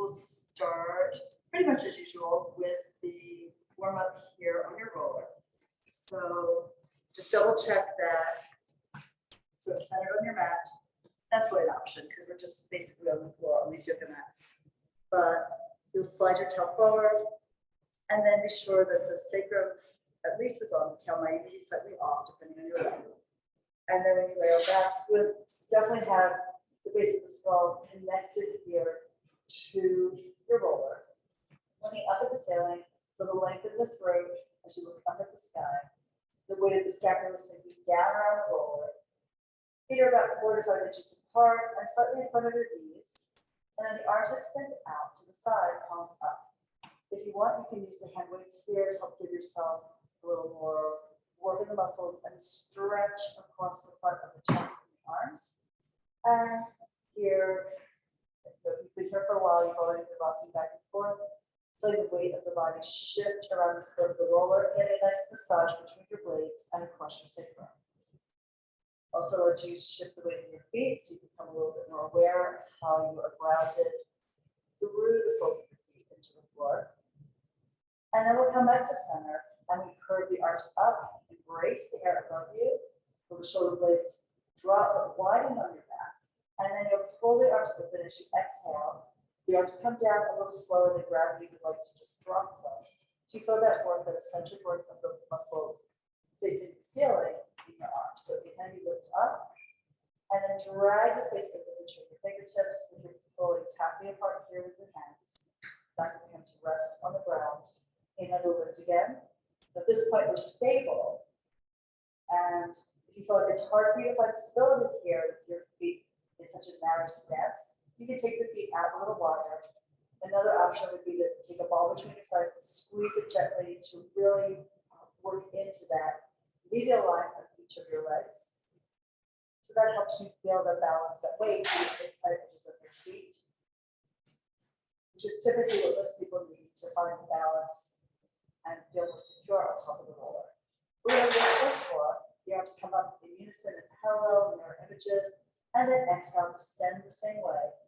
we'll start pretty much as usual with the warm up here on your roller. So just double check that. So it's centered on your mat. That's really an option because we're just basically on the floor on these yoga mats. But you'll slide your tail forward and then be sure that the sacrum at least is on. The tail might be slightly off depending on your leg. And then when you lay on back, you'll definitely have the base of the skull connected here to your roller. Looking up at the ceiling, for the length of the throat as you look up at the sky. The weight of the scapula sinking down around the roller. Feet are about 4 to 5 inches apart and slightly in front of your knees. And then the arms extend out to the side, palms up. If you want, you can use the hand weights here to help give yourself a little more work in the muscles and stretch across the front of the chest and the arms. And here, if you've been here for a while, you've already been rocking back and forth. Let the weight of the body shift around the curve of the roller, get a nice massage between your blades and across your sacrum. Also let you shift the weight of your feet so you become a little bit more aware of how you are grounded through the soles of your feet into the floor. And then we'll come back to center and we curve the arms up, embrace the air above you, pull the shoulder blades drop but widen on your back. And then you'll pull the arms open as you exhale. The arms come down a little slower than gravity would like to just drop them. So you feel that work, that eccentric work of the muscles facing the ceiling in your arms. So inhale, you lift up, and then drag the space open between your fingertips, and you're pulling tightly apart here with your hands. Back of the hands rest on the ground. Inhale to lift again. At this point, we're stable. And if you feel like it's hard for you to find stability here with your feet in such a narrow stance, you can take the feet out a little wider. Another option would be to take a ball between your thighs and squeeze it gently to really work into that medial line of each of your legs. So that helps you feel the balance, that weight on the inside edges of your feet, which is typically what most people need to find balance and feel more secure on top of the roller. We're going to do this for the arms come up in unison and parallel mirror images, and then exhale, descend the same way.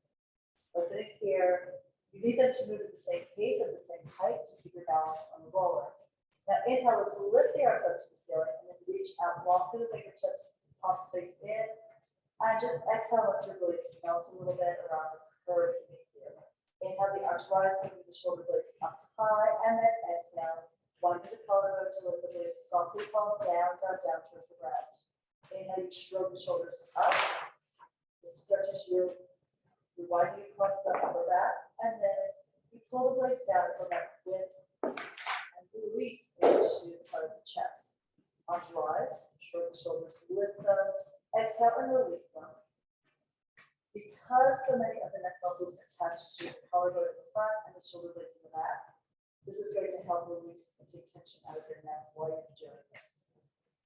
Opening here, you need them to move at the same pace and the same height to keep your balance on the roller. Now inhale, let's lift the arms up to the ceiling and then reach out long through the fingertips, palms face in, and just exhale, let your blades melt a little bit around the curve here. Inhale, the arms rise, moving the shoulder blades up high, and then exhale, wind the collarbone to let the blades softly fall down, down, down towards the ground. Inhale, you shrug the shoulders up. This stretches you. You widen across the upper back, and then you pull the blades down from that width and release into the part of the chest. Arms rise, shrug the shoulders, lift them, exhale and release them. Because so many of the neck muscles attach to the collarbone at the front and the shoulder blades in the back, this is going to help release and take tension out of your neck while you're doing this.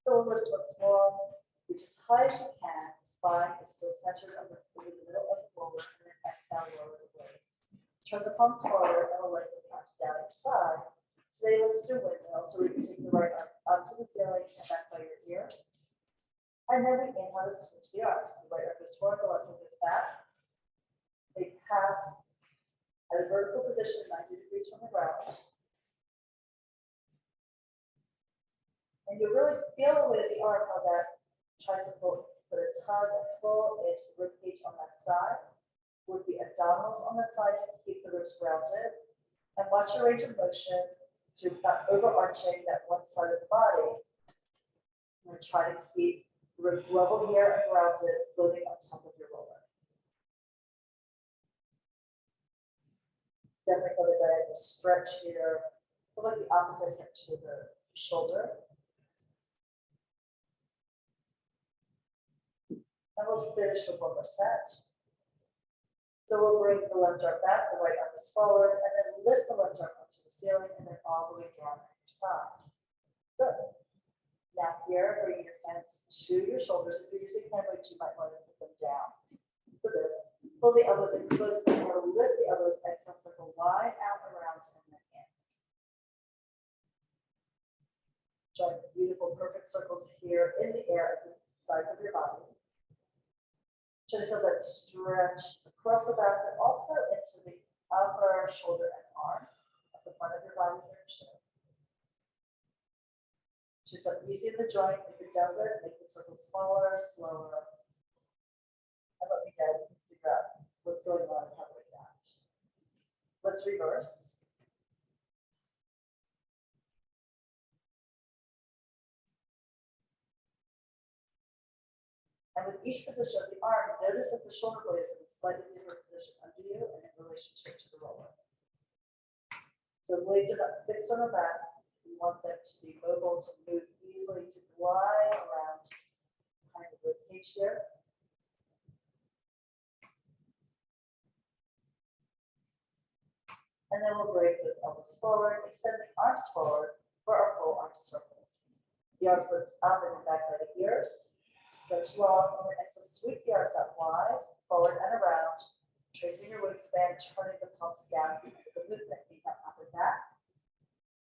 So we'll lift once more. Reach as high as you can. Spine is still centered over the middle of the roller, and then exhale, lower the blades. Turn the palms forward and we'll let the arms down your side. Today, let's do windmill. So we can take the right arm up to the ceiling and back by your ear. And then we inhale to switch the arms. The right arm goes forward, the left arm goes back. They pass at a vertical position, 90 degrees from the ground. And you really feel the weight of the arm, how that tricycle put a tug and pull into the rib cage on that side, with the abdominals on that side to keep the ribs grounded. And watch your range of motion to not overarching that one side of the body. I'm going to try to keep the ribs level here and grounded, floating on top of your roller. Definitely feel the diagonal stretch here. Feel like the opposite hip to the shoulder. And we'll finish with one more set. So we'll bring the left arm back, the right arm is forward, and then lift the left arm up to the ceiling and then all the way down on your side. Good. Now here, bring your hands to your shoulders. If you're using hand weights, you might want to put them down. For this, pull the elbows in close, and we'll lift the elbows, exhale, circle wide out around and then in. Drawing beautiful, perfect circles here in the air at the sides of your body. Try to feel that stretch across the back, but also into the upper shoulder and arm at the front of your body here. Should feel easy in the joint. If it doesn't, make the circle smaller, slower. And let me figure out what's going on and how to adapt. Let's reverse. And with each position of the arm, notice that the shoulder blade is in a slightly different position under you and in relationship to the roller. So blades are not fixed on the back. We want them to be mobile, to move easily, to glide around behind the rib cage here. And then we'll break those elbows forward, extend the arms forward for our full arm circles. The arms lift up and back by the ears, stretch long, and then exhale, sweep the arms out wide, forward and around, tracing your wingspan, turning the palms down with the movement, feet up and back.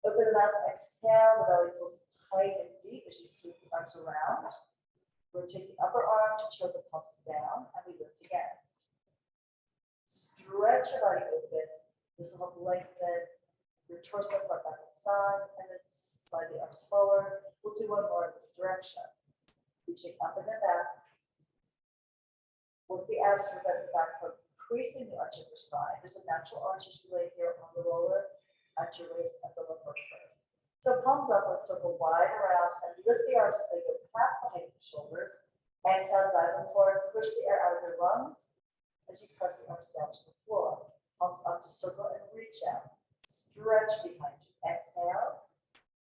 Open the mouth, exhale, the belly pulls tight and deep as you sweep the arms around. Rotate the upper arm to chill the palms down, and we lift again. Stretch your body open. This will help lengthen your torso, front, back, and side, and then slide the arms forward. We'll do one more in this direction. Reaching up and then back. Work the abs to prevent the back from increasing the arch of your spine. There's a natural arch as you lay here on the roller at your waist at the lumbar curve. So palms up, let's circle wide around and lift the arms as they go past the height of the shoulders. Exhale, dive forward, push the air out of your lungs as you press the arms down to the floor. Palms up to circle and reach out. Stretch behind you. Exhale.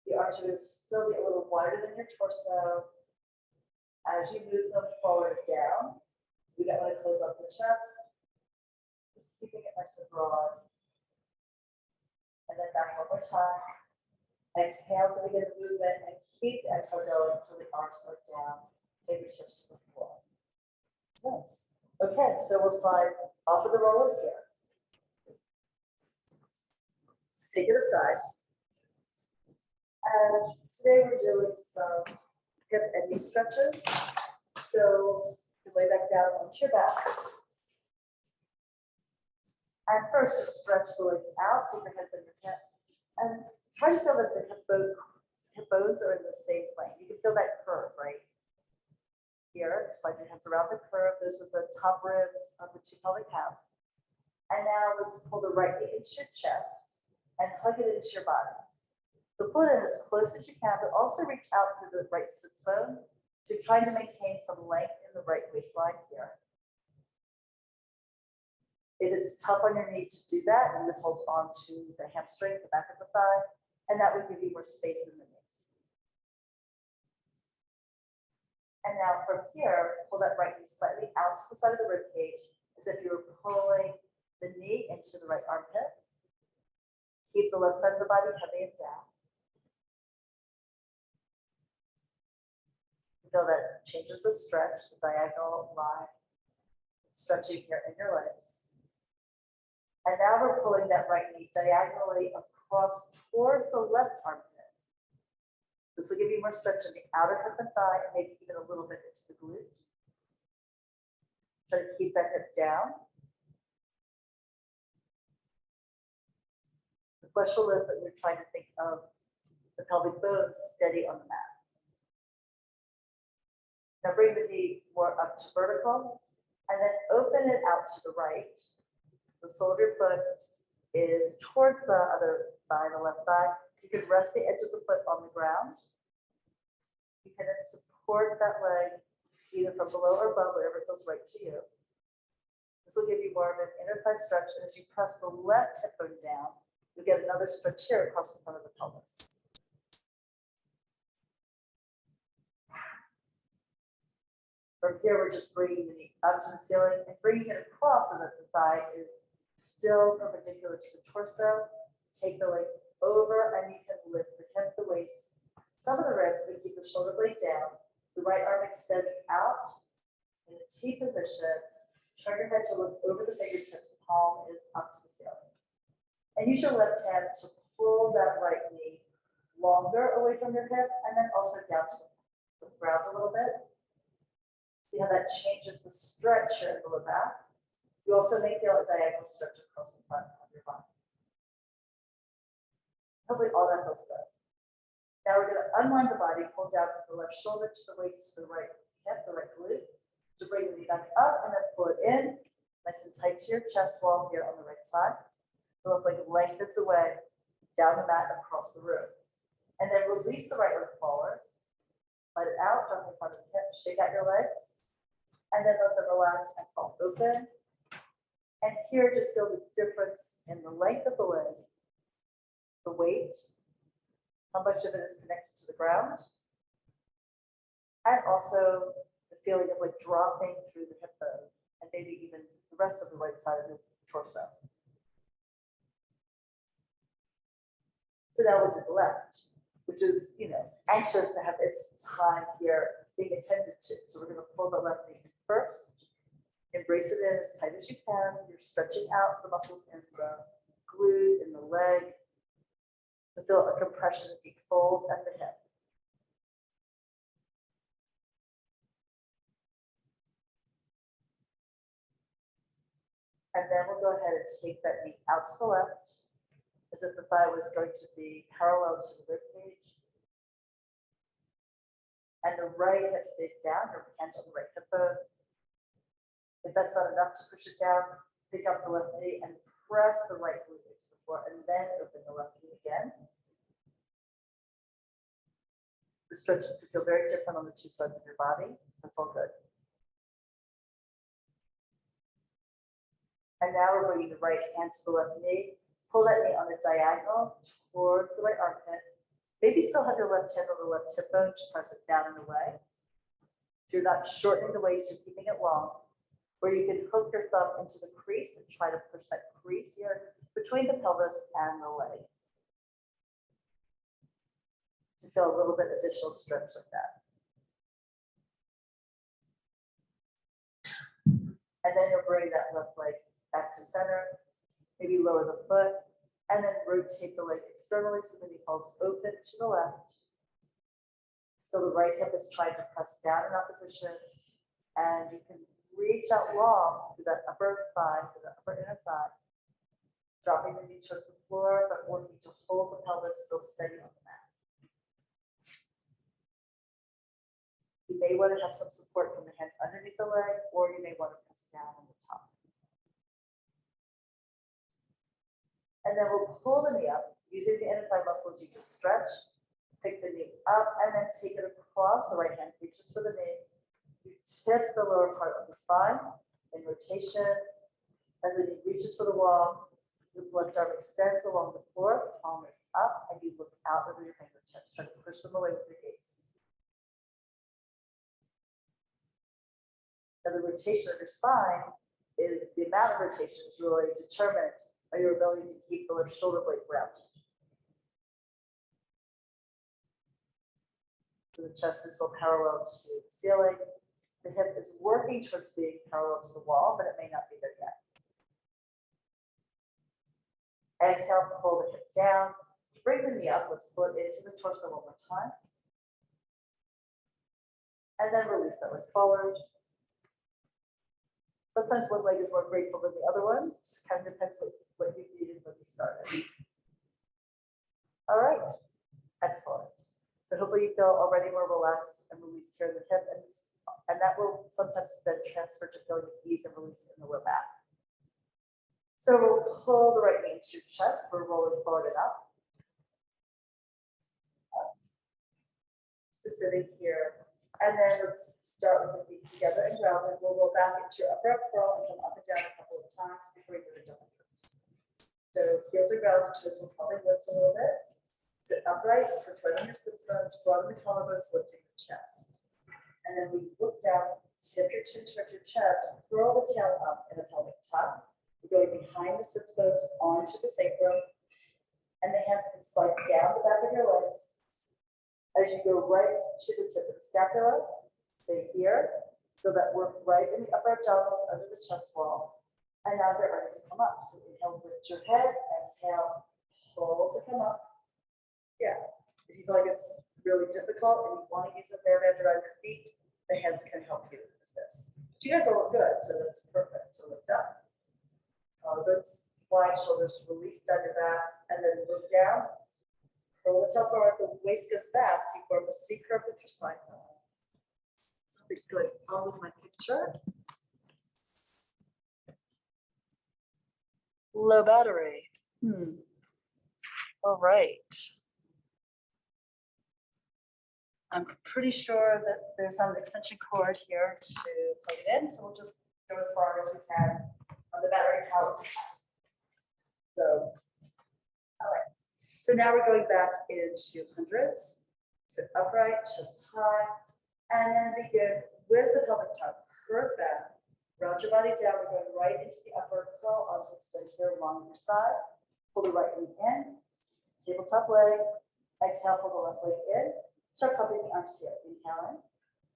The arms will still be a little wider than your torso. As you move them forward and down, we don't want to close up the chest. Just keeping it nice and broad. And then back one more time. Exhale to begin the movement and keep the exhale going until the arms are down, fingertips to the floor. Nice. Okay, so we'll slide off of the roller here. Take it aside. And today we're doing some hip and knee stretches. So you lay back down onto your back. And first, just stretch the legs out, take your hands on your hip, and try to feel that the hip bones are in the same plane. You can feel that curve right here. Slide your hands around the curve. Those are the top ribs of the two pelvic halves. And now let's pull the right knee into your chest and hug it into your body. So pull it in as close as you can, but also reach out through the right sits bone to try to maintain some length in the right waistline here. If it's tough on your knee to do that, you would hold on to the hamstring, the back of the thigh, and that would give you more space in the knee. And now from here, pull that right knee slightly out to the side of the rib cage, as if you were pulling the knee into the right armpit. Keep the left side of the body heavy and down. Feel that changes the stretch, the diagonal line, stretching here in your legs. And now we're pulling that right knee diagonally across towards the left armpit. This will give you more stretch in the outer hip and thigh, and maybe even a little bit into the glute. Try to keep that hip down. The flesh will lift, but we're trying to think of the pelvic bones steady on the mat. Now bring the knee more up to vertical, and then open it out to the right. The sole of your foot is towards the other thigh, the left thigh. You can rest the edge of the foot on the ground. You can then support that leg either from below or above, whatever feels right to you. This will give you more of an inner thigh stretch, and as you press the left hip bone down, you get another stretch here across the front of the pelvis. From here, we're just bringing the knee up to the ceiling and bringing it across so that the thigh is still perpendicular to the torso. Take the leg over and you can lift the hip, the waist, some of the ribs, but keep the shoulder blade down. The right arm extends out in a T position. Turn your head to look over the fingertips, palm is up to the ceiling. And use your left hand to pull that right knee longer away from your hip and then also down to the ground a little bit. See how that changes the stretch here in the lower back. You also may feel a diagonal stretch across the front of your body. Hopefully all that feels good. Now we're going to unwind the body, pull down from the left shoulder to the waist to the right hip, the right glute, to bring the knee back up and then pull it in, nice and tight to your chest wall here on the right side. It looks like it lengthens away down the mat across the room. And then release the right leg forward, let it out, drop in front of the hip, shake out your legs, and then let them relax and fall open. And here, just feel the difference in the length of the leg, the weight, how much of it is connected to the ground, and also the feeling of like dropping through the hip bone and maybe even the rest of the right side of the torso. So now we'll do the left, which is, anxious to have its time here being attended to. So we're going to pull the left knee in first, embrace it in as tight as you can. You're stretching out the muscles in the glute, in the leg. You feel a compression, a deep fold at the hip. And then we'll go ahead and take that knee out to the left, as if the thigh was going to be parallel to the rib cage. And the right hip stays down, your hand on the right hip bone. If that's not enough to push it down, pick up the left knee and press the right glute into the floor, and then open the left knee again. The stretches can feel very different on the two sides of your body. That's all good. And now we're bringing the right hand to the left knee. Pull that knee on a diagonal towards the right armpit. Maybe still have your left hand on the left hip bone to press it down and away. So you're not shortening the waist, you're keeping it long. Or you can hook your thumb into the crease and try to push that crease here between the pelvis and the leg, to feel a little bit additional stretch like that. And then you'll bring that left leg back to center, maybe lower the foot, and then rotate the leg externally so the knee falls open to the left. So the right hip is trying to press down in opposition, and you can reach out long through that upper thigh, through the upper inner thigh, dropping the knee towards the floor, but working to hold the pelvis still steady on the mat. You may want to have some support from the hand underneath the leg, or you may want to press down on the top. And then we'll pull the knee up, using the inner thigh muscles. You can stretch, pick the knee up, and then take it across. The right hand reaches for the knee. You tip the lower part of the spine in rotation. As the knee reaches for the wall, the left arm extends along the floor, palm is up, and you look out over your fingertips, trying to push them away with your gaze. Now the rotation of your spine is, the amount of rotation is really determined by your ability to keep the left shoulder blade grounded. So the chest is still parallel to the ceiling. The hip is working towards being parallel to the wall, but it may not be there yet. Exhale, pull the hip down. Bring the knee up. Let's pull it into the torso one more time. And then release that leg forward. Sometimes one leg is more grateful than the other one. It just kind of depends on what you needed when you started. All right, excellent. So hopefully you feel already more relaxed and released here in the hip, and that will sometimes then transfer to feeling ease and release in the low back. So we'll pull the right knee into your chest. We're rolling forward and up. Just sitting here. And then let's start with the feet together and grounded. We'll roll back into your upper curl and come up and down a couple of times before we go to double twist. So heels are grounded, toes will probably lift a little bit. Sit upright, put foot on your sits bones, broaden the collarbones, lifting the chest. And then we look down, tip your chin towards your chest, curl the tail up in a pelvic tuck. We're going behind the sits bones onto the sacrum, and the hands can slide down the back of your legs. As you go right to the tip of the scapula, stay here. Feel that work right in the upper abdominals under the chest wall. And now get ready to come up. So inhale, lift your head, exhale, hold to come up. Yeah, if you feel like it's really difficult and you want to use a band around your feet, the hands can help you with this. But you guys all look good, so that's perfect. So lift up. Collarbones wide, shoulders released under that, and then look down. Roll the tail forward, the waist goes back, so you form a C curve with your spine. Something's going on with my picture. Low battery. All right. I'm pretty sure that there's an extension cord here to plug it in, so we'll just go as far as we can on the battery power. So, all right. So now we're going back into hundreds. Sit upright, chest high, and then begin with the pelvic tuck. Curve back, round your body down. We're going right into the upper curl, arms extend here along your side. Pull the right knee in, tabletop leg. Exhale, pull the left leg in. Start pumping the arms here. Inhaling,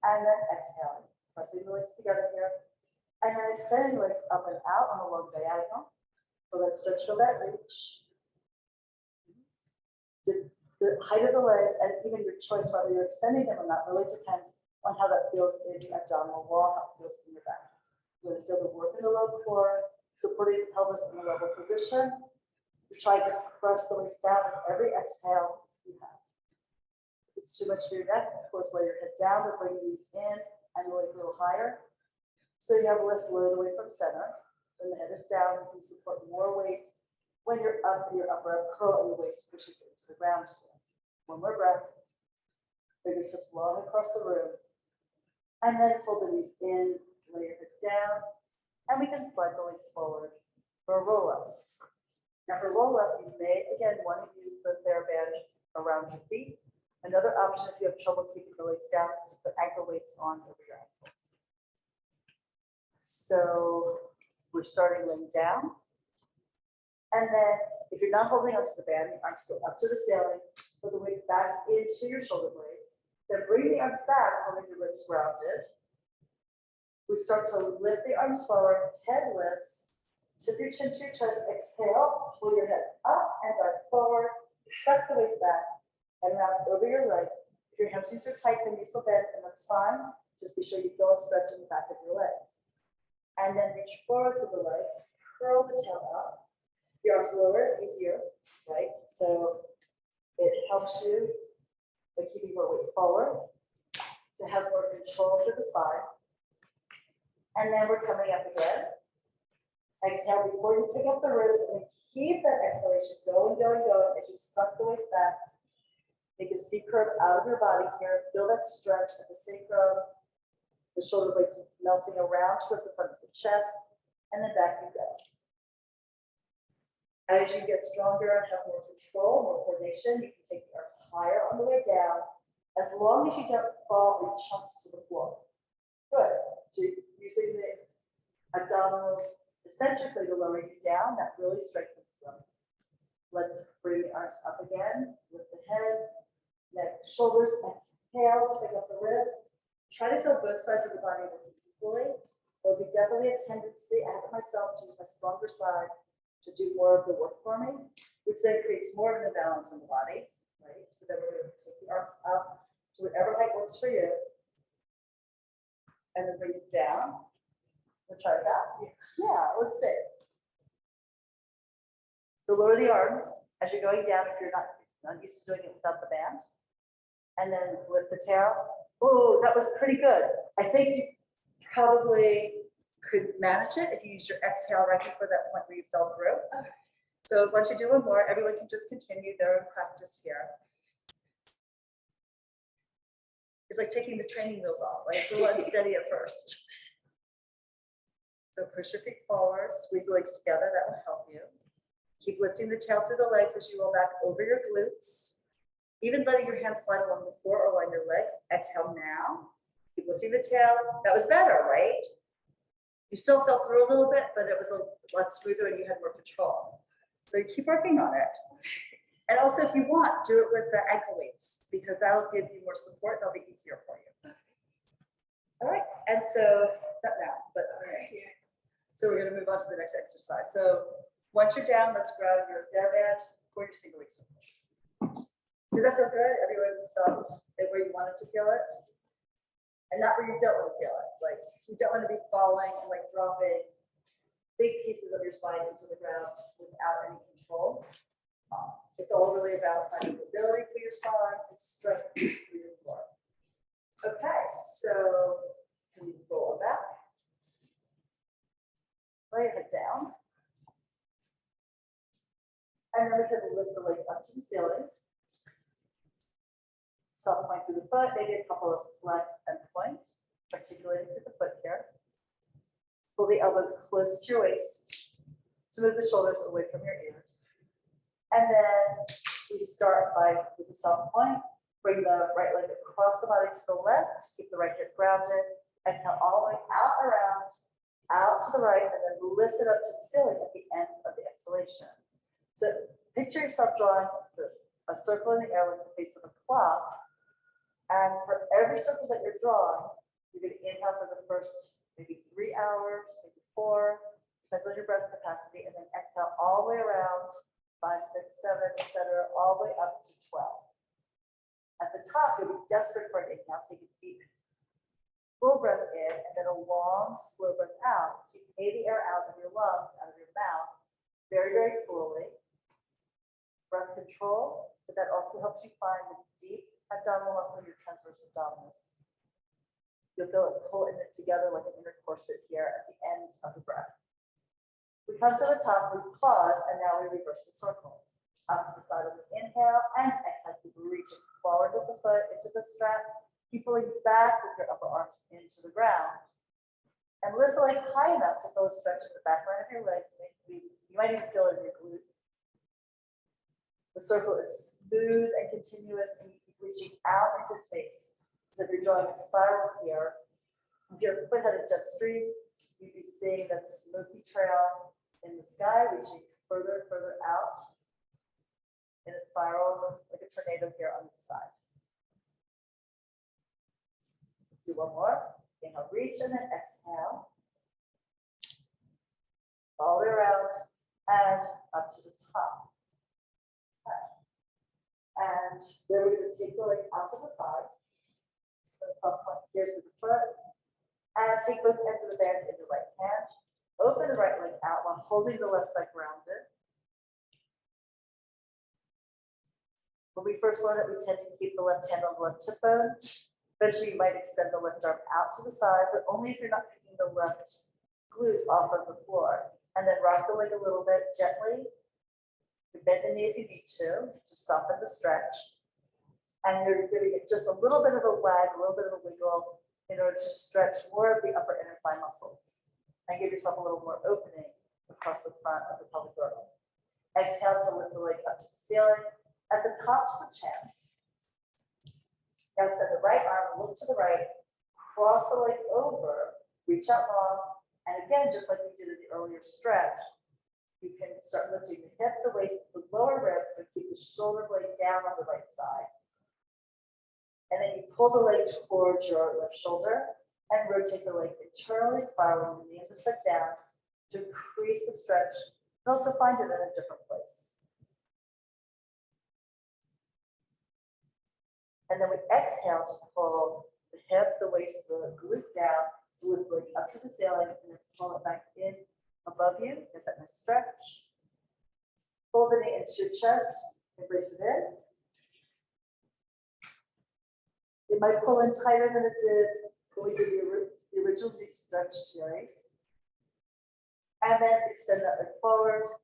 and then exhaling. Pressing the legs together here, and then extending the legs up and out on a long diagonal. So let's stretch for that reach. The height of the legs and even your choice, whether you're extending them or not, really depend on how that feels in your abdominal wall, how it feels in your back. You're going to feel the work in the low core, supporting the pelvis in a level position. You're trying to press the waist down with every exhale you have. If it's too much for your neck, of course, lay your head down, but bring these in and the legs a little higher. So you have less load away from center. When the head is down, you can support more weight. When you're up in your upper curl and the waist pushes into the ground. One more breath. Fingertips long across the room. And then fold the knees in, lay your head down, and we can slide the legs forward for a roll up. Now for roll up, you may again want to use the TheraBand around your feet. Another option if you have trouble keeping the legs down is to put ankle weights on over your ankles. So we're starting laying down. And then if you're not holding onto the band, the arms go up to the ceiling, put the weight back into your shoulder blades. Then bring the arms back, holding the ribs rounded. We start to lift the arms forward, head lifts, tip your chin to your chest, exhale, pull your head up and back forward, suck the waist back, and round over your legs. If your hamstrings are tight, then knees will bend, and that's fine. Just be sure you feel a stretch in the back of your legs. And then reach forward with the legs, curl the tail up. The arms lower is easier, right? So it helps you by keeping more weight forward to have more control through the spine. And then we're coming up again. Exhale before you pick up the ribs and keep that exhalation going, going, going as you suck the waist back. Make a C curve out of your body here. Feel that stretch at the sacrum. The shoulder blades melting around towards the front of the chest. And then back you go. As you get stronger and have more control, more coordination, you can take the arms higher on the way down, as long as you don't fall in chunks to the floor. Good. So using the abdominals eccentrically to lower you down, that really strengthens them. Let's bring the arms up again, lift the head, neck, shoulders, exhale to pick up the ribs. Try to feel both sides of the body equally. There'll be definitely a tendency, I have it myself, to use my stronger side to do more of the work for me, which then creates more of an imbalance in the body, right? So then we're going to take the arms up to whatever height works for you, and then bring it down. We'll try that. Yeah, let's see. So lower the arms as you're going down if you're not used to doing it without the band, and then lift the tail. Oh, that was pretty good. I think you probably could manage it if you use your exhale right before that point where you fell through. So once you do one more, everyone can just continue their practice here. It's like taking the training wheels off, right? It's a little unsteady at first. So push your feet forward, squeeze the legs together, that will help you. Keep lifting the tail through the legs as you roll back over your glutes. Even letting your hands slide along the floor or along your legs. Exhale now. Keep lifting the tail. That was better, right? You still fell through a little bit, but it was a lot smoother and you had more control. So keep working on it. And also, if you want, do it with the ankle weights because that'll give you more support. That'll be easier for you. All right. And so, not now, but all right. So we're going to move on to the next exercise. So once you're down, let's grab your TheraBand for your single leg circles. Did that feel good? Everyone felt it where you wanted to feel it? And not where you don't want to feel it. Like, you don't want to be falling and like dropping. big pieces of your spine into the ground without any control. It's all really about finding mobility for your spine and strength for your core. Okay, so can you roll back? Lay your head down. And then we can lift the leg up to the ceiling. Soft point through the foot, maybe a couple of flex and point, articulating through the foot here. Pull the elbows close to your waist to move the shoulders away from your ears. And then we start with a soft point. Bring the right leg across the body to the left, keep the right hip grounded. Exhale all the way out around, out to the right, and then lift it up to the ceiling at the end of the exhalation. So picture yourself drawing a circle in the air with the face of a clock. And for every circle that you're drawing, you're going to inhale for the first maybe 3 hours, maybe 4, depends on your breath capacity, and then exhale all the way around 5, 6, 7, etc., all the way up to 12. At the top, you'll be desperate for an inhale. Take a deep, full breath in, and then a long, slow breath out. So you can pay the air out of your lungs, out of your mouth, very, very slowly. Breath control, but that also helps you find the deep abdominal muscle, your transverse abdominis. You'll feel it pull it together like an inner corset here at the end of the breath. We come to the top, we pause, and now we reverse the circles. Out to the side of the inhale and exhale. Keep reaching forward with the foot into the strap. Keep pulling back with your upper arms into the ground. And lift the leg high enough to feel a stretch in the back line of your legs. You might even feel it in your glute. The circle is smooth and continuous, and you keep reaching out into space. So if you're drawing a spiral here, if your foot had a jet stream, you'd be seeing that smoky trail in the sky, reaching further and further out in a spiral, like a tornado here on the side. Let's do one more. Inhale, reach, and then exhale. All the way around and up to the top. And then we're going to take the leg out to the side. Put some point here to the foot. And take both ends of the band in the right hand. Open the right leg out while holding the left side grounded. When we first learn it, we tend to keep the left hand on the left hip bone. Eventually, you might extend the left arm out to the side, but only if you're not picking the left glute off of the floor. And then rock the leg a little bit gently. You bend the knee if you need to soften the stretch. And you're giving it just a little bit of a wag, a little bit of a wiggle in order to stretch more of the upper inner thigh muscles. And give yourself a little more opening across the front of the pelvic girdle. Exhale to lift the leg up to the ceiling. At the top, switch hands. Now extend the right arm, look to the right, cross the leg over, reach out long, and again, just like we did in the earlier stretch, you can start lifting the hip, the waist, the lower ribs, and keep the shoulder blade down on the right side. And then you pull the leg towards your left shoulder and rotate the leg internally, spiraling the knees are stuck down to increase the stretch and also find it in a different place. And then we exhale to pull the hip, the waist, the glute down to lift the leg up to the ceiling and then pull it back in above you. Get that nice stretch. Pull the knee into your chest, embrace it in. It might pull in tighter than it did when we did the original stretch series. And then extend that leg forward,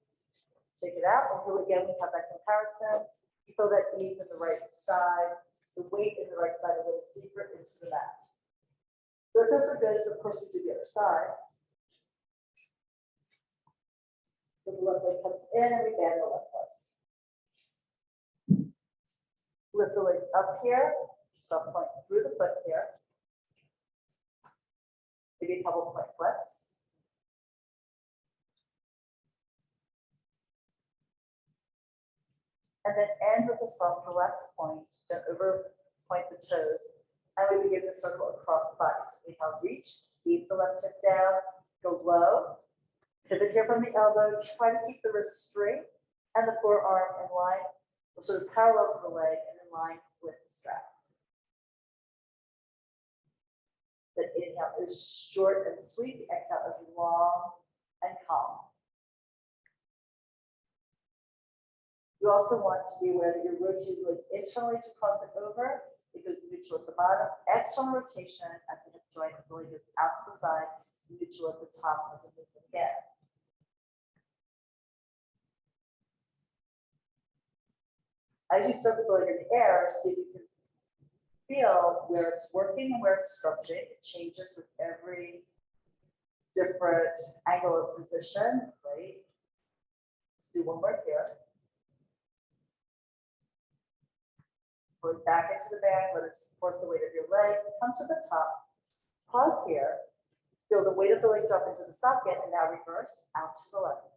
take it out, and here again we have that comparison. You feel that ease in the right side, the weight in the right side a little deeper into the mat. So if those are good, so of course we do the other side. So the left leg comes in and we bend the left leg. Lift the leg up here, some point through the foot here. Maybe a couple point flex. And then end with a soft relaxed point. Don't over point the toes. And we begin the circle across the body. So we have reach, keep the left hip down, go low. Pivot here from the elbow, try to keep the wrist straight and the forearm in line, sort of parallel to the leg and in line with the strap. The inhale is short and sweet, the exhale is long and calm. You also want to be aware that you're rotating like internally to cross it over. It goes neutral at the bottom. External rotation at the hip joint as the leg goes out to the side, neutral at the top of the movement again. As you circle the leg in the air, see if you can feel where it's working and where it's stretching. It changes with every different angle of position, right? Let's do one more here. Going back into the band, let it support the weight of your leg. Come to the top. Pause here. Feel the weight of the leg drop into the socket, and now reverse out to the left.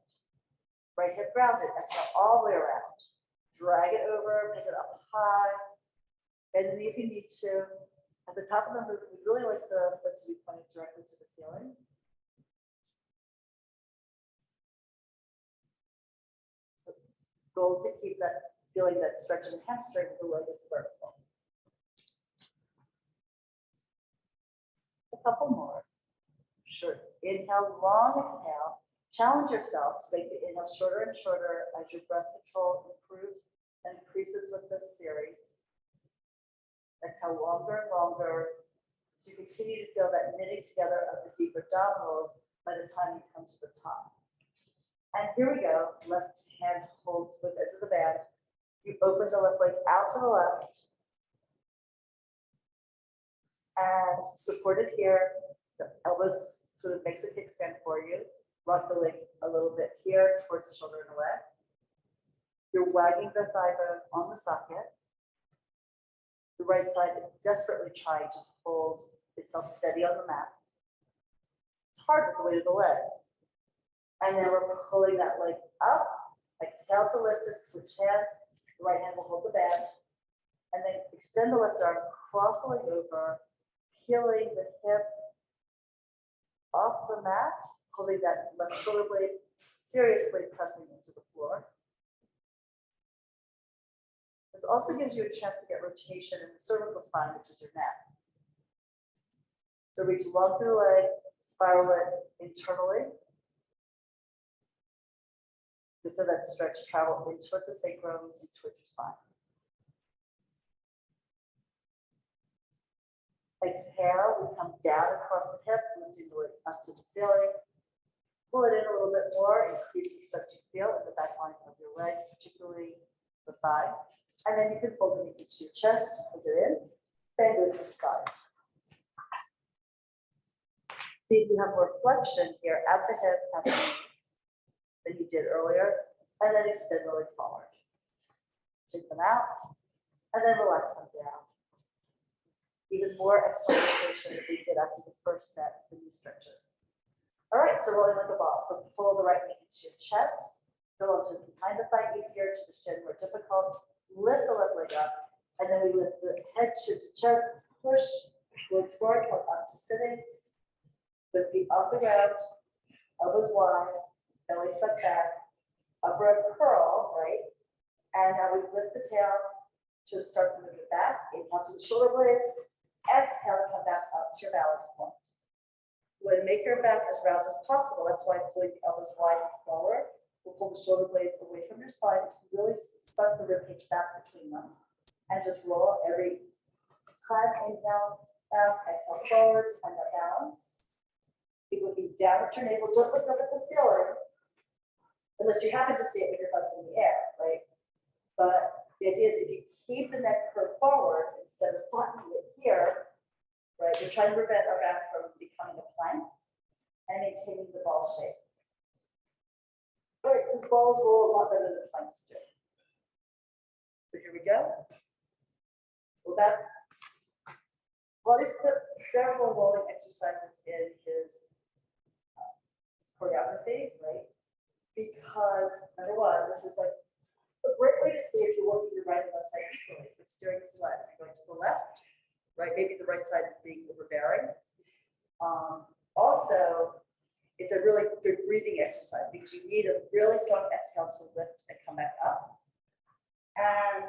Right hip grounded. Exhale all the way around. Drag it over, bring it up high. And then if you need to, at the top of the movement, we really like the foot to be pointed directly to the ceiling. The goal to keep that feeling that stretch in the hamstring, the leg is vertical. A couple more. Sure. Inhale, long exhale. Challenge yourself to make the inhale shorter and shorter as your breath control improves and increases with this series. Exhale longer and longer so you continue to feel that knitting together of the deep abdominals by the time you come to the top. And here we go. Left hand holds with edge of the band. You open the left leg out to the left. And supported here, the elbows sort of makes a kickstand for you. Rock the leg a little bit here towards the shoulder and away. You're wagging the thigh bone on the socket. The right side is desperately trying to hold itself steady on the mat. It's hard with the weight of the leg. And then we're pulling that leg up. Exhale to lift it, switch hands. The right hand will hold the band. And then extend the left arm, cross the leg over, peeling the hip off the mat, holding that left shoulder blade seriously pressing into the floor. This also gives you a chance to get rotation in the cervical spine, which is your neck. So reach long through the leg, spiral it internally. You feel that stretch travel in towards the sacrum and towards your spine. Exhale, we come down across the hip, lifting the leg up to the ceiling. Pull it in a little bit more, increase the stretch you feel in the back line of your legs, particularly the thigh. And then you can fold it into your chest, put it in, bend it to the side. See if you have more flexion here at the hip, at the knee than you did earlier, and then extend the leg forward. Take them out, and then relax them down. Even more external rotation than we did after the first set of these stretches. All right, so rolling like a ball. So pull the right knee into your chest, go onto behind the thigh easier, to the shin more difficult. Lift the left leg up, and then we lift the head to the chest, push, glutes forward, come up to sitting. The feet off the ground, elbows wide, belly suck back, upper arm curl, right? And now we lift the tail to start to move it back. Inhale to the shoulder blades. Exhale, come back up to your balance point. You want to make your back as round as possible. That's why pulling the elbows wide and forward. We'll pull the shoulder blades away from your spine. Really suck the ribcage back between them. And just roll every time. Inhale, back, exhale forward, and then balance. Keep looking down at your navel. Don't look up at the ceiling. Unless you happen to see it when your butt's in the air, right? But the idea is if you keep the neck curve forward instead of flattening it here, right? You're trying to prevent our back from becoming a plank and maintaining the ball shape. Right, because balls roll a lot better than planks do. So here we go. Well, he's put several rolling exercises in his choreography, right? Because number one, this is like a great way to see if you're working your right and left side equally. It's steering the sled. You're going to the left, right? Maybe the right side is being overbearing. Also, it's a really good breathing exercise because you need a really strong exhale to lift and come back up. And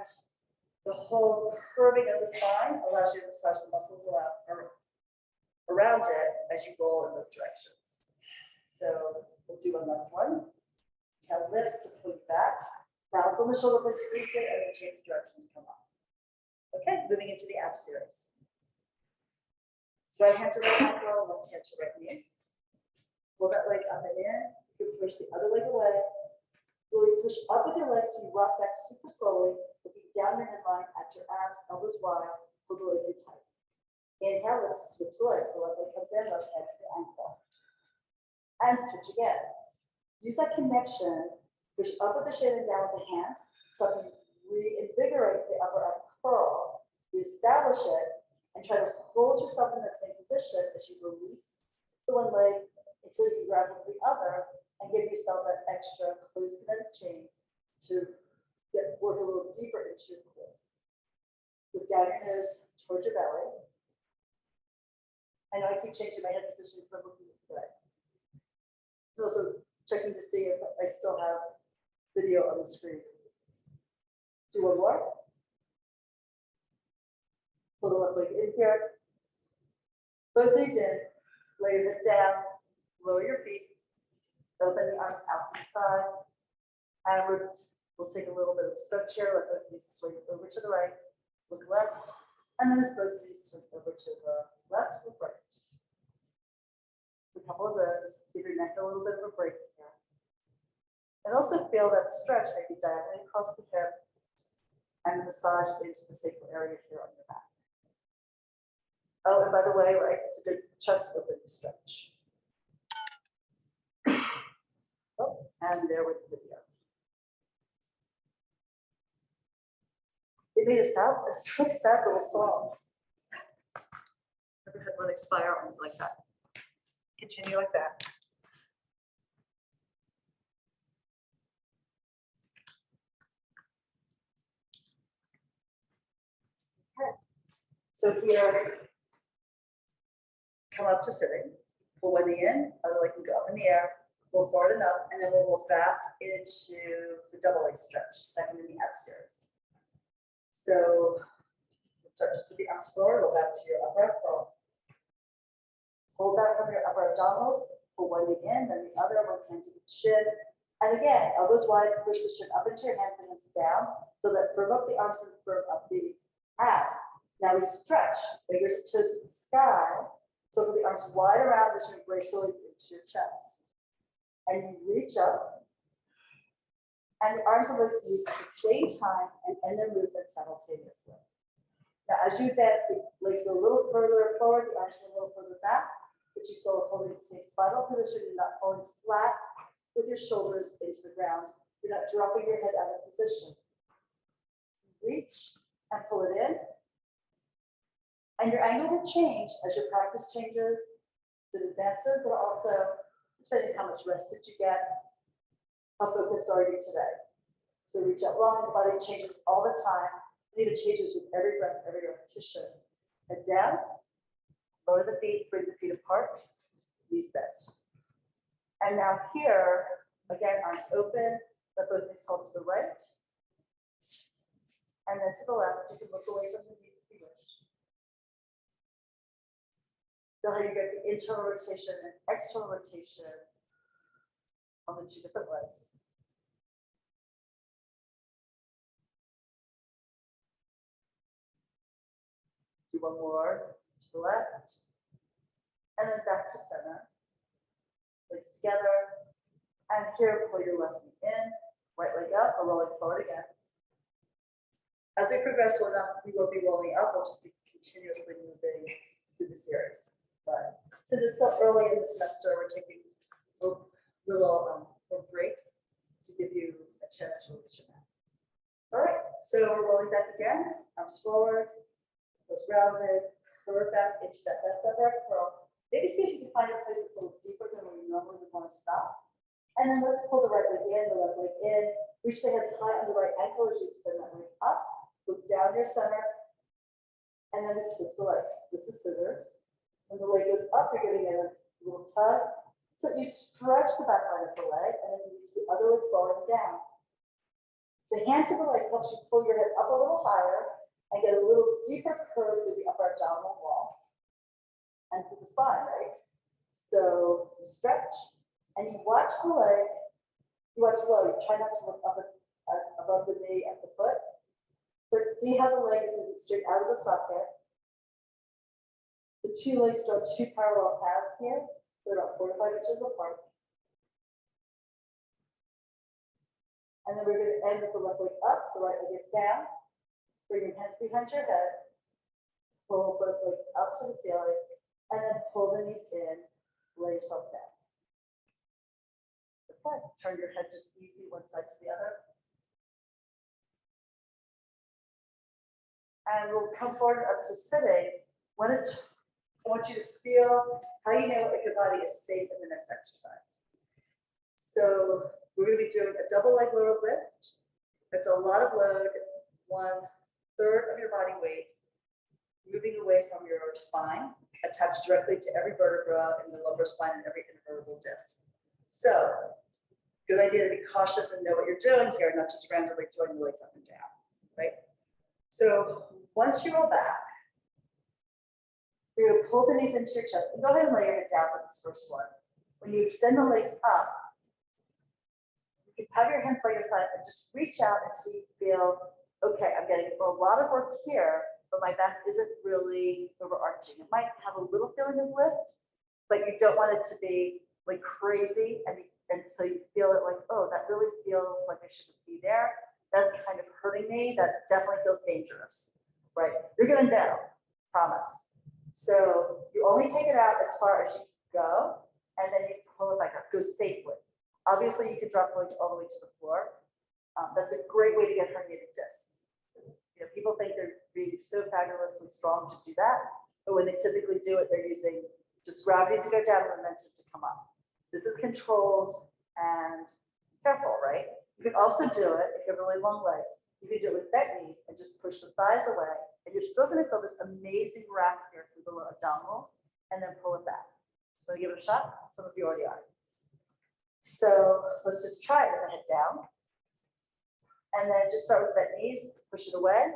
the whole curving of the spine allows you to massage the muscles around it as you roll in both directions. So we'll do one last one. Tail lifts to pull you back. Balance on the shoulder blades briefly and then change direction to come up. Okay, moving into the ab series. Right hand to right ankle, left hand to right knee. Pull that leg up and in. You can push the other leg away. Really push up with your legs so you rock back super slowly. Looking down your midline at your abs, elbows wide, pull the leg in tight. Inhale, let's switch the legs. The left leg comes in, left hand to the ankle. And switch again. Use that connection. Push up with the shin and down with the hands. So you can reinvigorate the upper arm curl. Reestablish it. And try to hold yourself in that same position as you release the one leg until you grab with the other and give yourself that extra close kinetic chain to work a little deeper into your core. Look down your nose towards your belly. I know I keep changing my head position because I'm looking at you guys. I'm also checking to see if I still have video on the screen. Do one more. Pull the left leg in here. Both knees in. Lay your head down. Lower your feet. Open the arms out to the side. And we'll take a little bit of stretch here. Let both knees swing over to the right. Look left. And then as both knees swing over to the left, look right. It's a couple of those. Give your neck a little bit of a break here. And also feel that stretch maybe diagonally across the hip and massage into the sacral area here on your back. Oh, and by the way, right, it's a good chest opening stretch. Oh, and there with the video. It made a sound, a really sad little song. Never had one expire on me like that. Continue like that. Okay. So here, come up to sitting, pull one knee in, other leg can go up in the air, roll forward and up, and then we'll roll back into the double leg stretch, second in the ab series. So start just with the arms forward, roll back to your upper arm curl. Hold that from your upper abdominals, pull one knee in, then the other, one hand to the chin. And again, elbows wide, push the shin up into your hands and hands down, so that firm up the arms and firm up the abs. Now we stretch, fingers to the sky. So with the arms wide around, this will brace the legs into your chest. And you reach up, and the arms and legs move at the same time and end their movement simultaneously. Now, as you advance, the legs go a little further forward, the arms go a little further back, but you still are holding the same spinal position. You're not falling flat with your shoulders into the ground. You're not dropping your head out of position. Reach and pull it in. And your angle will change as your practice changes, as it advances, but also depending on how much rest did you get, how focused are you today. So reach out long, the body changes all the time. It even changes with every breath, every repetition. Head down, lower the feet, bring the feet apart, knees bent. And now here, again, arms open, let both knees fall to the right. And then to the left, you can look away from the knees if you wish. Feel how you get the internal rotation and external rotation on the two different legs. Do one more to the left. And then back to center. Legs together. And here, pull your left knee in, right leg up, or rolling forward again. As we progress, we will be rolling up, we'll just be continuously moving through the series. But since it's still early in the semester, we're taking little breaks to give you a chance to release your mat. All right, so we're rolling back again, arms forward, goes rounded, curve back into that best upper curl. Maybe see if you can find a place that's a little deeper than where you normally would want to stop. And then let's pull the right leg in, the left leg in, reach the hands high on the right ankle as you extend that leg up, look down your center, and then switch the legs. This is scissors. When the leg goes up, you're giving it a little tug. So you stretch the back line of the leg, and then you reach the other leg forward and down. The hand to the leg helps you pull your head up a little higher and get a little deeper curve through the upper abdominal wall and through the spine, right? So you stretch And you watch the leg, you watch slowly, try not to look up above the knee at the foot, but see how the leg is moving straight out of the socket. The two legs draw two parallel paths here. They're about 4 to 5 inches apart. And then we're going to end with the left leg up, the right leg is down. Bring your hands behind your head. Pull both legs up to the ceiling, and then pull the knees in, lay yourself down. Okay, turn your head just easy one side to the other. And we'll come forward up to sitting. I want you to feel how you know if your body is safe in the next exercise. So we're going to be doing a double leg lower lift. It's a lot of load. It's 1/3 of your body weight, moving away from your spine, attached directly to every vertebra in the lumbar spine and every intervertebral disc. So, good idea to be cautious and know what you're doing here, not just randomly throwing the legs up and down, right? So, once you roll back, you're going to pull the knees into your chest and go ahead and lay your head down for this first one. When you extend the legs up, you can have your hands by your thighs and just reach out until you feel, okay, I'm getting a lot of work here, but my back isn't really overarching. It might have a little feeling of lift, but you don't want it to be like crazy. And so you feel it like, oh, that really feels like I shouldn't be there. That's kind of hurting me. That definitely feels dangerous, right? You're gonna know, promise. So you only take it out as far as you can go, and then you pull it back up, go safely. Obviously you can drop legs all the way to the floor. That's a great way to get herniated discs. You know, people think they're being so fabulously strong to do that, but when they typically do it, they're using just gravity to go down and momentum to come up. This is controlled and careful, right? You can also do it if you have really long legs. You can do it with bent knees and just push the thighs away, and you're still going to feel this amazing wrap here through the lower abdominals, and then pull it back. So give it a shot. Some of you already are. So let's just try it with the head down. And then just start with bent knees, push it away.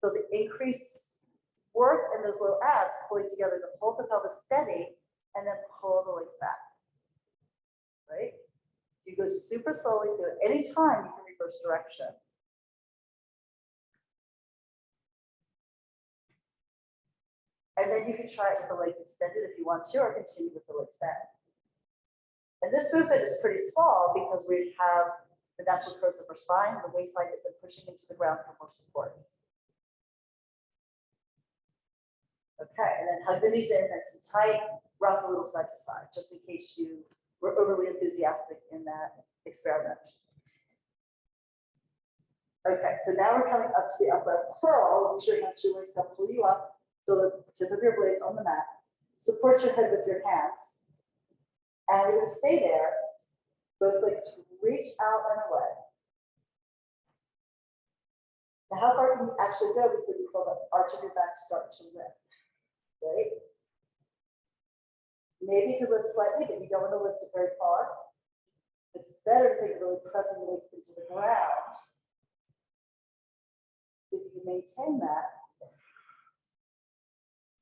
Feel the increase work in those little abs pulling together to hold the pelvis steady, and then pull the legs back. Right? So you go super slowly, so at any time you can reverse direction. And then you can try it with the legs extended if you want to, or continue with the legs bent. And this movement is pretty small because we have the natural curves of our spine. The waistline isn't pushing into the ground for more support. Okay, and then hug the knees in nice and tight, rock a little side to side, just in case you were overly enthusiastic in that experiment. Okay, so now we're coming up to the upright curl. Use your hands to release, they'll pull you up. Feel the tip of your blades on the mat. Support your head with your hands. And we're going to stay there. Both legs reach out and away. Now, how far can you actually go before you feel the arch of your back start to lift? Right? Maybe you could lift slightly, but you don't want to lift it very far. It's better to think of really pressing the waist into the ground. If you can maintain that.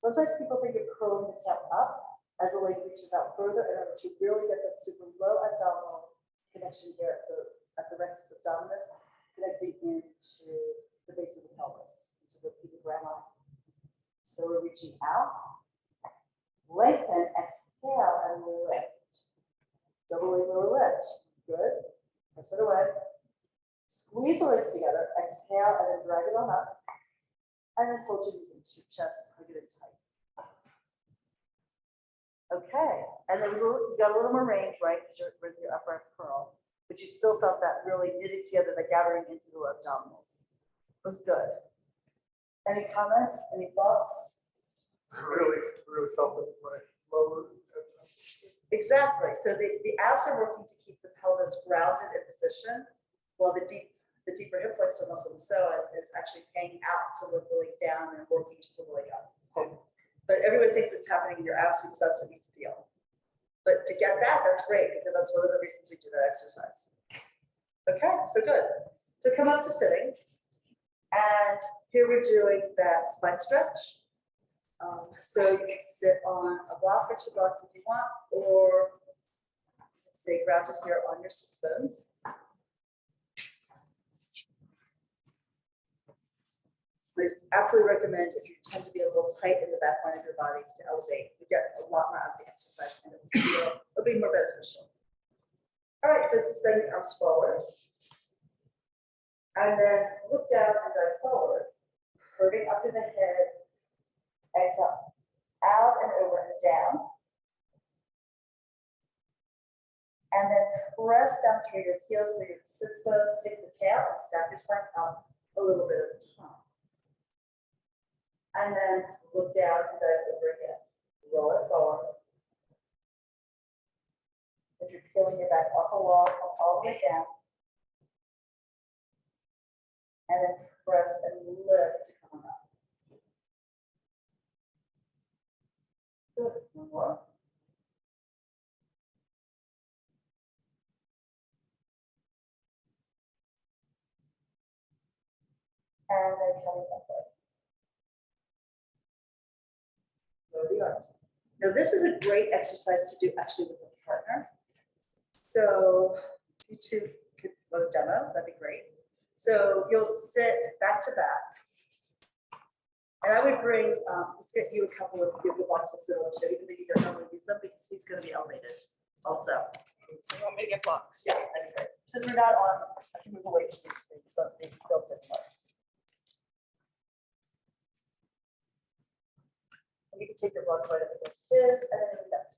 Sometimes people think of curling the tail up as the leg reaches out further in order to really get that super low abdominal connection here at the rectus abdominis, connecting into the base of the pelvis, into the pubicularis. So we're reaching out, lengthen, exhale, and lift. Double leg lower lift. Good. Press it away. Squeeze the legs together, exhale, and then drag it on up. And then hold your knees into your chest, hug it in tight. Okay, and there was you got a little more range, right? Because you're with your upright curl, but you still felt that really knitted together, the gathering into the abdominals. It was good. Any comments? Any thoughts? I really felt it my lower. Exactly. So the abs are working to keep the pelvis grounded in position, while the deeper hip flexor muscle, the psoas, is actually paying out to lift the leg down and working to pull the leg up. But everyone thinks it's happening in your abs because that's what you feel. But to get that, that's great because that's one of the reasons we do that exercise. Okay, so good. So come up to sitting. And here we're doing that spine stretch. So you can sit on a block or 2 blocks if you want, or Stay grounded here on your sits bones. I absolutely recommend if you tend to be a little tight in the back line of your body to elevate. You get a lot more out of the exercise and it'll be more beneficial. All right, so suspend the arms forward. And then look down and dive forward. Curving up in the head. Exhale. Out and over and down. And then press down through your heels so your sits bones, sink the tail, and stack your spine up a little bit at a time. And then look down and dive over again. Roll it forward. If you're peeling your back off the wall, come all the way down. And then press and lift to come up. Good. One more. And then coming up. The arms. Now this is a great exercise to do actually with a partner. So you two could do a demo, that'd be great. So you'll sit back to back. And I would bring, let's get you a couple of yoga boxes that will show you, even though you don't normally use them because he's going to be elevated also. So you want me to get blocks? Yeah, that'd be great. Since we're not on, I can move away from the screen so they can build it more. You can take your block right up against his and then move back.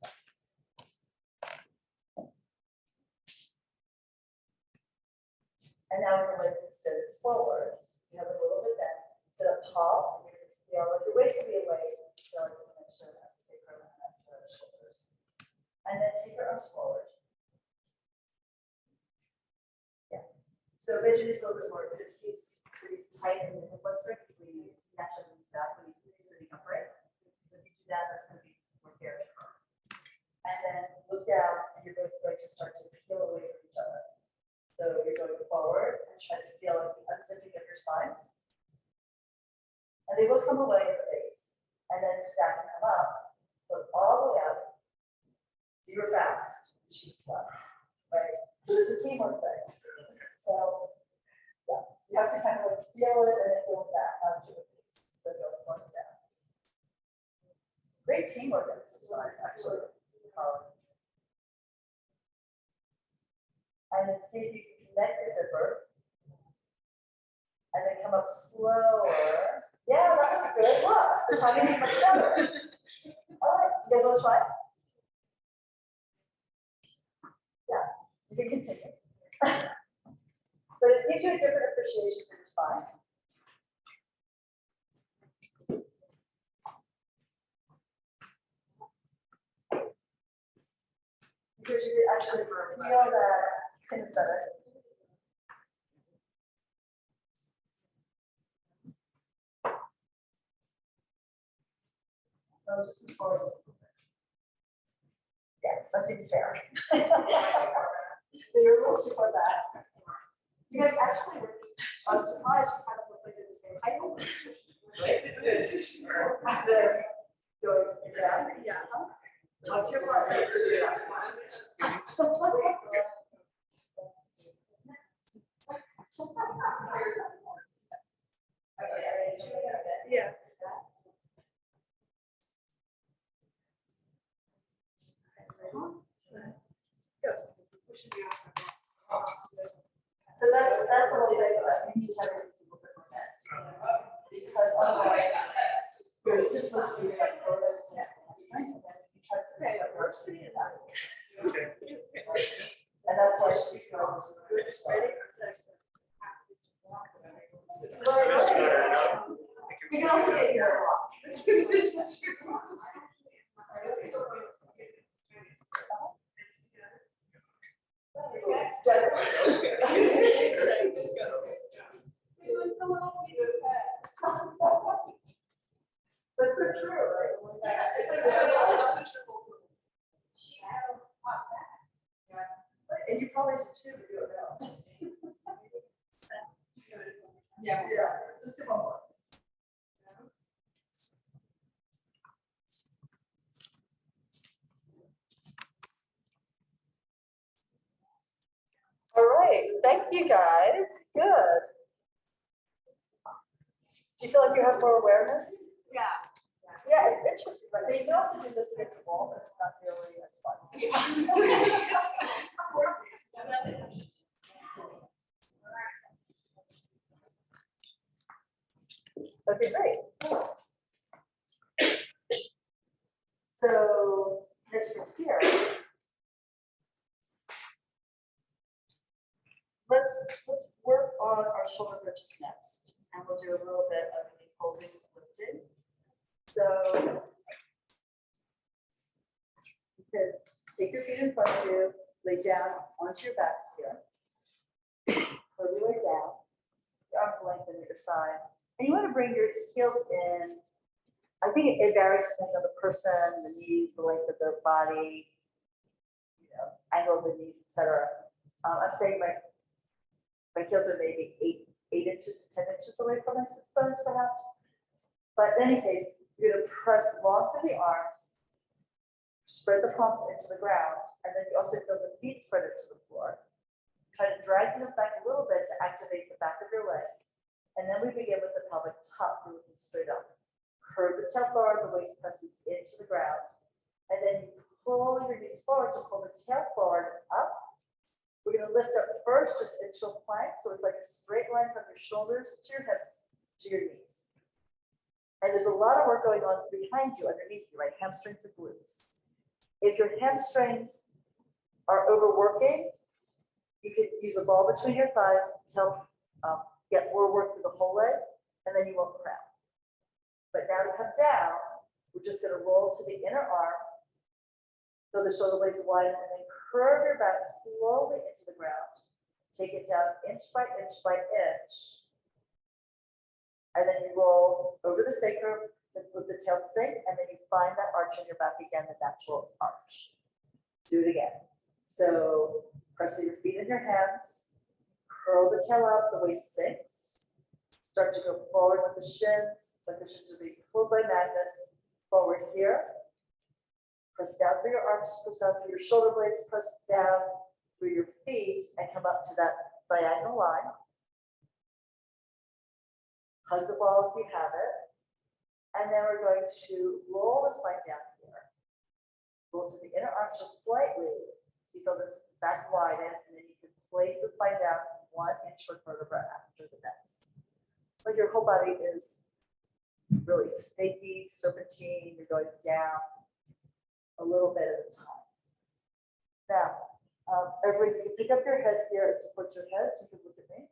And now we're going to sit forward. You have a little bit bent. Sit up tall. You're going to feel like your waist will be away. So I'm going to make sure that the sacrum and that shoulders. And then take your arms forward. Yeah. So Benjamin is a little bit more because he's tight in the hip flexor because we naturally leans back when he's sitting upright. That's going to be more fair. And then look down, and you're both going to start to peel away from each other. So you're going forward and try to feel like the unzipping of your spines. And they will come away at the base, and then stack and come up, go all the way up. So you're fast, she's slow, right? So there's a teamwork thing. So yeah, you have to kind of like feel it and then go back up to the base. So go forward down. Great teamwork exercise, actually. And then see if you can connect the zipper. And then come up slower. Yeah, that was good. Look, the timing is much better. All right, you guys want to try? Yeah, you can continue. But it gives you a different appreciation for your spine. Because you could actually feel that kinesthetic. Oh, just before this. Yeah, that seems fair. They were a little too far back. You guys actually were, I'm surprised you kind of look like you're the same height. Right? There. Going down. Yeah. Talk to your partner. Yeah. So that's a little bit, but you need to have a little bit more net. Because otherwise, your system is going to like go to the next one. And then you try to say that works. And that's why she's going to we can also get your rock. That's so true, right? It's like and you probably do too, but you don't know. Yeah, just one more. right, thank you guys, good. Do you feel like you have more awareness? Yeah. Yeah, it's interesting, but you can also do this against the wall, but it's not really as fun. Okay, great. So next from here, let's work on our shoulder bridges next, and we'll do a little bit of the holding lifted. So you can take your feet in front of you, lay down onto your backs here, pull your way down, your arms lengthen at your side, and you want to bring your heels in. I think it varies depending on the person, the knees, the length of their body, angle of the knees, etc. I'm saying my heels are maybe 8 inches to 10 inches away from my sits bones, perhaps. But in any case, you're going to press long through the arms, spread the palms into the ground, and then you also feel the feet spread into the floor. Try to drag heels back a little bit to activate the back of your legs. And then we begin with the pelvic tuck, you're looking straight up. Curve the tail forward, the waist presses into the ground. And then you pull your knees forward to pull the tail forward up. We're going to lift up first just into a plank. So it's like a straight line from your shoulders to your hips to your knees. And there's a lot of work going on behind you, underneath you, right? Hamstrings and glutes. If your hamstrings are overworking, you can use a ball between your thighs to help get more work through the whole leg, and then you won't cramp. But now to come down, we're just going to roll to the inner arm, feel the shoulder blades widen, and then curve your back slowly into the ground. Take it down inch by inch by inch. And then you roll over the sacrum, with the tail sink, and then you find that arch in your back again, the natural arch. Do it again. So press your feet in your hands, curl the tail up, the waist sinks. Start to go forward with the shins, like the shins are being pulled by magnets. Forward here. Press down through your arms, press down through your shoulder blades, press down through your feet, and come up to that diagonal line. Hug the ball if you have it. And then we're going to roll the spine down here. Roll to the inner arms just slightly. So you feel this back widen, and then you can place the spine down 1 inch per vertebra after the next. Like your whole body is really snaky, serpentine, you're going down a little bit at a time. Now, everybody, you can pick up your head here and support your head, so you can look at me.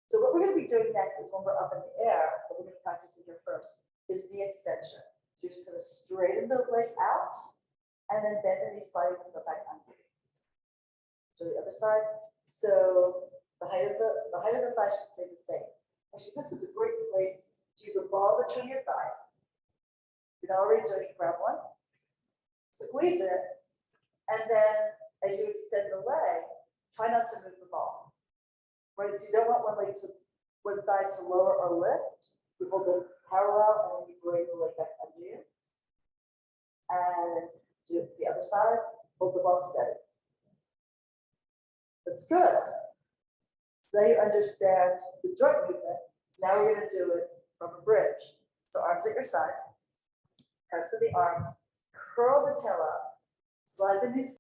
So what we're going to be doing next is when we're up in the air, but we're going to practice it here first, is the extension. So you're just going to straighten the leg out, and then bend the knee slightly with the back under. So the other side. So the height of the thigh should stay the same. Actually, this is a great place to use a ball between your thighs. You know, already doing it, grab one, squeeze it, and then as you extend the leg, try not to move the ball. Right, so you don't want one thigh to lower or lift. We hold them parallel, and then you bring the leg back under you. And do it the other side, hold the ball steady. That's good. So now you understand the joint movement. Now we're going to do it from a bridge. So arms at your side, press to the arms, curl the tail up, slide the knees